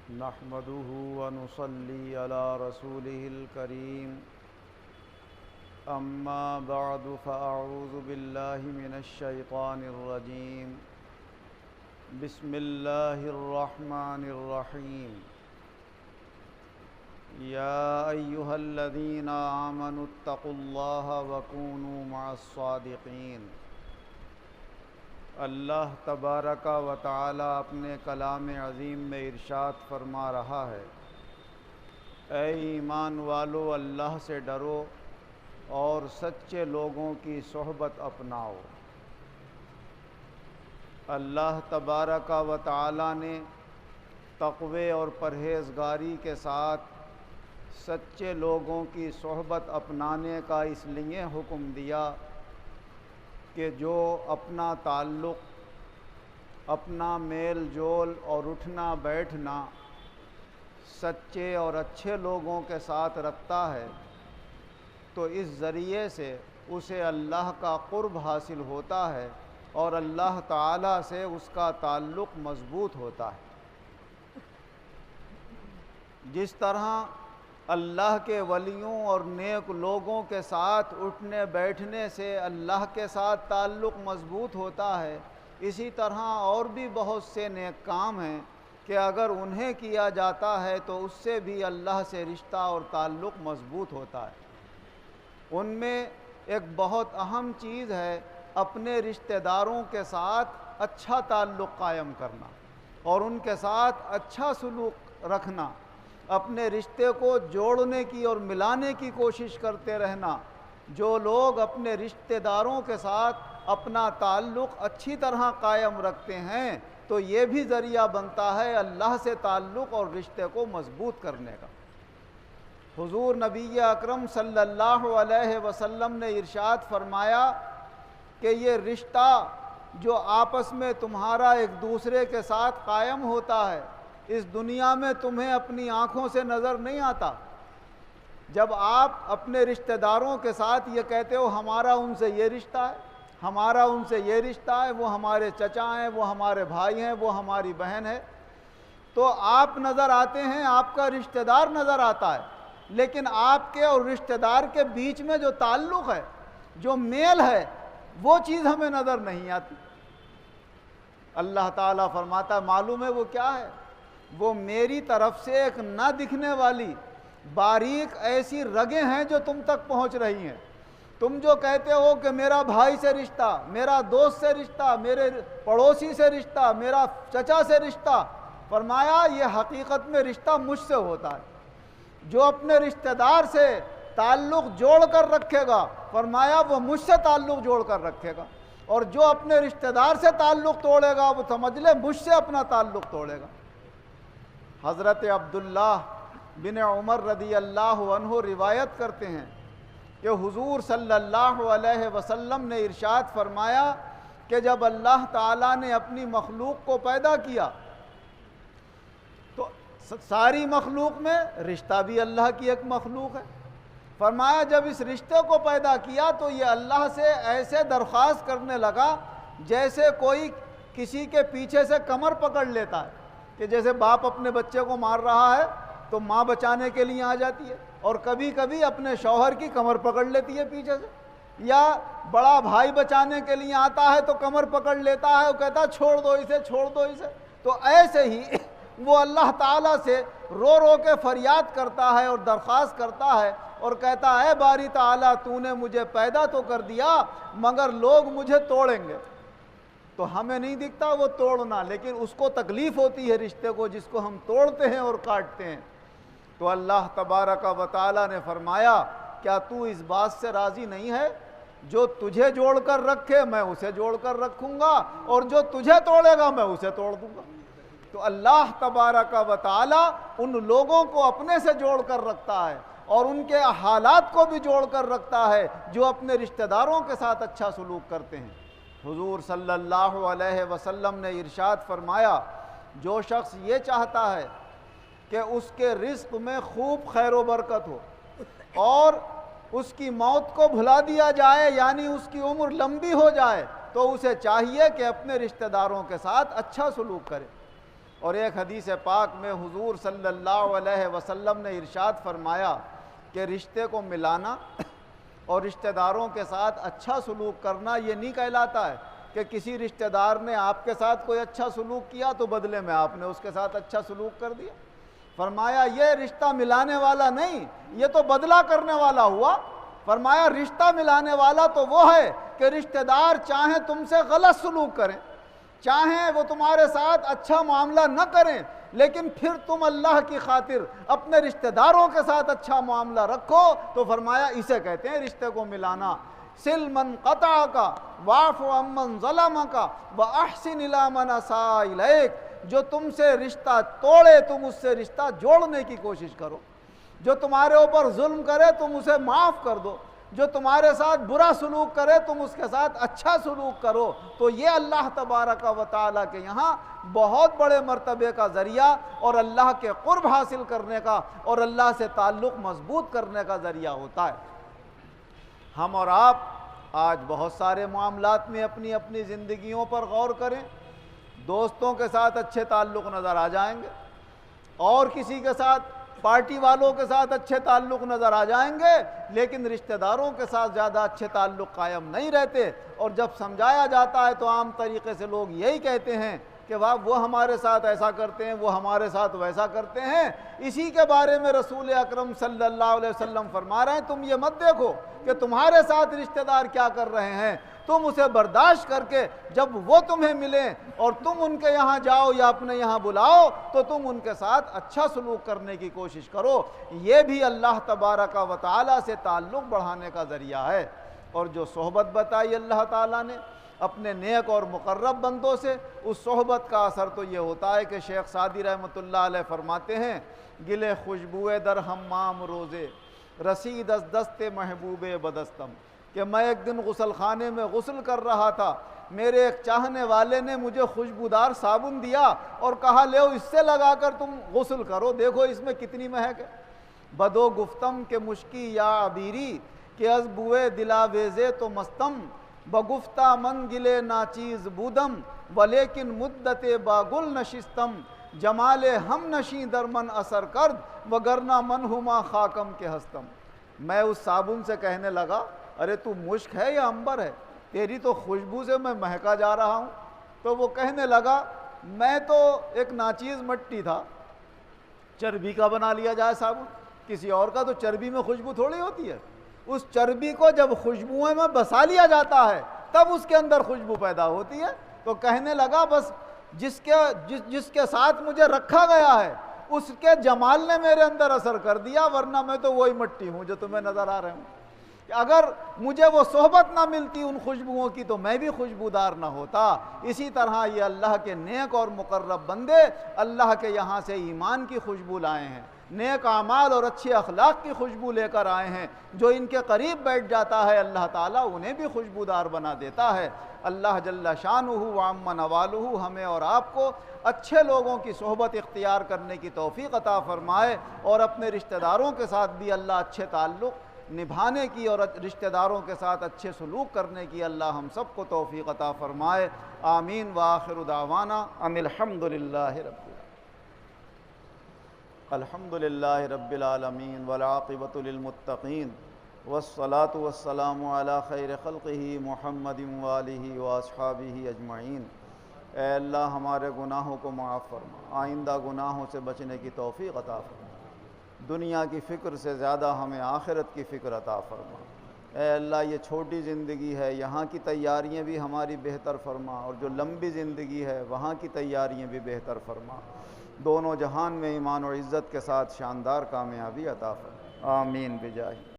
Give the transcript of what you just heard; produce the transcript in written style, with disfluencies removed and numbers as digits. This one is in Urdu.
نحمده ونصلي على رسوله الكريم أما بعد فأعوذ بالله من الشيطان الرجيم بسم الله الرحمن الرحيم يا أيها الذين آمنوا اتقوا الله وكونوا مع الصادقين۔ اللہ تبارک و تعالی اپنے کلام عظیم میں ارشاد فرما رہا ہے، اے ایمان والو اللہ سے ڈرو اور سچے لوگوں کی صحبت اپناؤ۔ اللہ تبارک و تعالی نے تقوی اور پرہیزگاری کے ساتھ سچے لوگوں کی صحبت اپنانے کا اس لیے حکم دیا کہ جو اپنا تعلق، اپنا میل جول اور اٹھنا بیٹھنا سچے اور اچھے لوگوں کے ساتھ رکھتا ہے تو اس ذریعے سے اسے اللہ کا قرب حاصل ہوتا ہے اور اللہ تعالیٰ سے اس کا تعلق مضبوط ہوتا ہے۔ جس طرح اللہ کے ولیوں اور نیک لوگوں کے ساتھ اٹھنے بیٹھنے سے اللہ کے ساتھ تعلق مضبوط ہوتا ہے، اسی طرح اور بھی بہت سے نیک کام ہیں کہ اگر انہیں کیا جاتا ہے تو اس سے بھی اللہ سے رشتہ اور تعلق مضبوط ہوتا ہے۔ ان میں ایک بہت اہم چیز ہے اپنے رشتہ داروں کے ساتھ اچھا تعلق قائم کرنا اور ان کے ساتھ اچھا سلوک رکھنا، اپنے رشتے کو جوڑنے کی اور ملانے کی کوشش کرتے رہنا۔ جو لوگ اپنے رشتہ داروں کے ساتھ اپنا تعلق اچھی طرح قائم رکھتے ہیں تو یہ بھی ذریعہ بنتا ہے اللہ سے تعلق اور رشتے کو مضبوط کرنے کا۔ حضور نبی اکرم صلی اللہ علیہ وسلم نے ارشاد فرمایا کہ یہ رشتہ جو آپس میں تمہارا ایک دوسرے کے ساتھ قائم ہوتا ہے، اس دنیا میں تمہیں اپنی آنکھوں سے نظر نہیں آتا۔ جب آپ اپنے رشتہ داروں کے ساتھ یہ کہتے ہو ہمارا ان سے یہ رشتہ ہے، ہمارا ان سے یہ رشتہ ہے، وہ ہمارے چچا ہیں، وہ ہمارے بھائی ہیں، وہ ہماری بہن ہے، تو آپ نظر آتے ہیں، آپ کا رشتہ دار نظر آتا ہے، لیکن آپ کے اور رشتہ دار کے بیچ میں جو تعلق ہے، جو میل ہے، وہ چیز ہمیں نظر نہیں آتی۔ اللہ تعالیٰ فرماتا ہے معلوم ہے وہ کیا ہے؟ وہ میری طرف سے ایک نہ دکھنے والی باریک ایسی رگیں ہیں جو تم تک پہنچ رہی ہیں۔ تم جو کہتے ہو کہ میرا بھائی سے رشتہ، میرا دوست سے رشتہ، میرے پڑوسی سے رشتہ، میرا چچا سے رشتہ، فرمایا یہ حقیقت میں رشتہ مجھ سے ہوتا ہے۔ جو اپنے رشتہ دار سے تعلق جوڑ کر رکھے گا، فرمایا وہ مجھ سے تعلق جوڑ کر رکھے گا، اور جو اپنے رشتہ دار سے تعلق توڑے گا وہ سمجھ لے مجھ سے اپنا تعلق توڑے گا۔ حضرت عبداللہ بن عمر رضی اللہ عنہ روایت کرتے ہیں کہ حضور صلی اللہ علیہ وسلم نے ارشاد فرمایا کہ جب اللہ تعالیٰ نے اپنی مخلوق کو پیدا کیا تو ساری مخلوق میں رشتہ بھی اللہ کی ایک مخلوق ہے۔ فرمایا جب اس رشتے کو پیدا کیا تو یہ اللہ سے ایسے درخواست کرنے لگا جیسے کوئی کسی کے پیچھے سے کمر پکڑ لیتا ہے، کہ جیسے باپ اپنے بچے کو مار رہا ہے تو ماں بچانے کے لیے آ جاتی ہے، اور کبھی کبھی اپنے شوہر کی کمر پکڑ لیتی ہے پیچھے سے، یا بڑا بھائی بچانے کے لیے آتا ہے تو کمر پکڑ لیتا ہے، وہ کہتا ہے چھوڑ دو اسے، چھوڑ دو اسے۔ تو ایسے ہی وہ اللہ تعالیٰ سے رو رو کے فریاد کرتا ہے اور درخواست کرتا ہے اور کہتا ہے باری تعالیٰ تو نے مجھے پیدا تو کر دیا مگر لوگ مجھے توڑیں گے۔ تو ہمیں نہیں دکھتا وہ توڑنا، لیکن اس کو تکلیف ہوتی ہے رشتے کو جس کو ہم توڑتے ہیں اور کاٹتے ہیں۔ تو اللہ تبارک و تعالیٰ نے فرمایا کیا تو اس بات سے راضی نہیں ہے؟ جو تجھے جوڑ کر رکھے میں اسے جوڑ کر رکھوں گا، اور جو تجھے توڑے گا میں اسے توڑ دوں گا۔ تو اللہ تبارک و تعالیٰ ان لوگوں کو اپنے سے جوڑ کر رکھتا ہے اور ان کے حالات کو بھی جوڑ کر رکھتا ہے جو اپنے رشتہ داروں کے ساتھ اچھا سلوک کرتے ہیں۔ حضور صلی اللہ علیہ وسلم نے ارشاد فرمایا جو شخص یہ چاہتا ہے کہ اس کے رزق میں خوب خیر و برکت ہو اور اس کی موت کو بھلا دیا جائے، یعنی اس کی عمر لمبی ہو جائے، تو اسے چاہیے کہ اپنے رشتہ داروں کے ساتھ اچھا سلوک کرے۔ اور ایک حدیث پاک میں حضور صلی اللہ علیہ وسلم نے ارشاد فرمایا کہ رشتے کو ملانا اور رشتہ داروں کے ساتھ اچھا سلوک کرنا یہ نہیں کہلاتا ہے کہ کسی رشتہ دار نے آپ کے ساتھ کوئی اچھا سلوک کیا تو بدلے میں آپ نے اس کے ساتھ اچھا سلوک کر دیا۔ فرمایا یہ رشتہ ملانے والا نہیں، یہ تو بدلہ کرنے والا ہوا۔ فرمایا رشتہ ملانے والا تو وہ ہے کہ رشتہ دار چاہیں تم سے غلط سلوک کریں، چاہیں وہ تمہارے ساتھ اچھا معاملہ نہ کریں، لیکن پھر تم اللہ کی خاطر اپنے رشتہ داروں کے ساتھ اچھا معاملہ رکھو، تو فرمایا اسے کہتے ہیں رشتے کو ملانا۔ سل من قطعک واعف عمن ظلمک واحسن الی من اساء الیک، جو تم سے رشتہ توڑے تم اس سے رشتہ جوڑنے کی کوشش کرو، جو تمہارے اوپر ظلم کرے تم اسے معاف کر دو، جو تمہارے ساتھ برا سلوک کرے تم اس کے ساتھ اچھا سلوک کرو۔ تو یہ اللہ تبارک و تعالیٰ کے یہاں بہت بڑے مرتبے کا ذریعہ اور اللہ کے قرب حاصل کرنے کا اور اللہ سے تعلق مضبوط کرنے کا ذریعہ ہوتا ہے۔ ہم اور آپ آج بہت سارے معاملات میں اپنی اپنی زندگیوں پر غور کریں، دوستوں کے ساتھ اچھے تعلق نظر آ جائیں گے، اور کسی کے ساتھ پارٹی والوں کے ساتھ اچھے تعلق نظر آ جائیں گے، لیکن رشتہ داروں کے ساتھ زیادہ اچھے تعلق قائم نہیں رہتے، اور جب سمجھایا جاتا ہے تو عام طریقے سے لوگ یہی کہتے ہیں کہ وہ ہمارے ساتھ ایسا کرتے ہیں، وہ ہمارے ساتھ ویسا کرتے ہیں۔ اسی کے بارے میں رسول اکرم صلی اللہ علیہ وسلم فرما رہے ہیں تم یہ مت دیکھو کہ تمہارے ساتھ رشتہ دار کیا کر رہے ہیں، تم اسے برداشت کر کے جب وہ تمہیں ملیں اور تم ان کے یہاں جاؤ یا اپنے یہاں بلاؤ تو تم ان کے ساتھ اچھا سلوک کرنے کی کوشش کرو۔ یہ بھی اللہ تبارک و تعالیٰ سے تعلق بڑھانے کا ذریعہ ہے۔ اور جو صحبت بتائی اللہ تعالیٰ نے اپنے نیک اور مقرب بندوں سے، اس صحبت کا اثر تو یہ ہوتا ہے کہ شیخ سعدی رحمۃ اللہ علیہ فرماتے ہیں گلے خوشبوئے در حمام روزے رسید از دست محبوب بدستم، کہ میں ایک دن غسل خانے میں غسل کر رہا تھا، میرے ایک چاہنے والے نے مجھے خوشبودار صابن دیا اور کہا لے اس سے لگا کر تم غسل کرو، دیکھو اس میں کتنی مہک ہے۔ بدو گفتم کہ مشکی یا عبیری کہ از بوئے دلا ویزے تو مستم، بگفتہ من گلے ناچیز بودم ولیکن مدت باگل نشستم، جمال ہم نشیں در من اثر کرد وگرنہ من ہما خاکم کے ہستم۔ میں اس صابن سے کہنے لگا ارے تو مشک ہے یا عنبر ہے، تیری تو خوشبو سے میں مہکا جا رہا ہوں۔ تو وہ کہنے لگا میں تو ایک ناچیز مٹی تھا، چربی کا بنا لیا جائے صابن، کسی اور کا تو چربی میں خوشبو تھوڑی ہوتی ہے، اس چربی کو جب خوشبوئیں میں بسا لیا جاتا ہے تب اس کے اندر خوشبو پیدا ہوتی ہے۔ تو کہنے لگا بس جس کے ساتھ مجھے رکھا گیا ہے اس کے جمال نے میرے اندر اثر کر دیا، ورنہ میں تو وہی مٹی ہوں جو تمہیں نظر آ رہے ہوں۔ اگر مجھے وہ صحبت نہ ملتی ان خوشبوؤں کی تو میں بھی خوشبودار نہ ہوتا۔ اسی طرح یہ اللہ کے نیک اور مقرب بندے اللہ کے یہاں سے ایمان کی خوشبو لائے ہیں، نیک اعمال اور اچھے اخلاق کی خوشبو لے کر آئے ہیں، جو ان کے قریب بیٹھ جاتا ہے اللہ تعالیٰ انہیں بھی خوشبودار بنا دیتا ہے۔ اللہ جل شانہ وعم نوالہ ہمیں اور آپ کو اچھے لوگوں کی صحبت اختیار کرنے کی توفیق عطا فرمائے، اور اپنے رشتہ داروں کے ساتھ بھی اللہ اچھے تعلق نبھانے کی اور رشتہ داروں کے ساتھ اچھے سلوک کرنے کی اللہ ہم سب کو توفیق عطا فرمائے۔ آمین وآخر دعوانا ان الحمد للہ رب العالمین والعاقبۃ للمتقین والصلاة والسلام علی خیر خلقہ محمد وآلہ واصحابہ اجمعین۔ اے اللہ ہمارے گناہوں کو معاف فرما، آئندہ گناہوں سے بچنے کی توفیق عطا فرما، دنیا کی فکر سے زیادہ ہمیں آخرت کی فکر عطا فرما۔ اے اللہ یہ چھوٹی زندگی ہے، یہاں کی تیاریاں بھی ہماری بہتر فرما، اور جو لمبی زندگی ہے وہاں کی تیاریاں بھی بہتر فرما، دونوں جہان میں ایمان و عزت کے ساتھ شاندار کامیابی عطا فرما۔ آمین بجاہ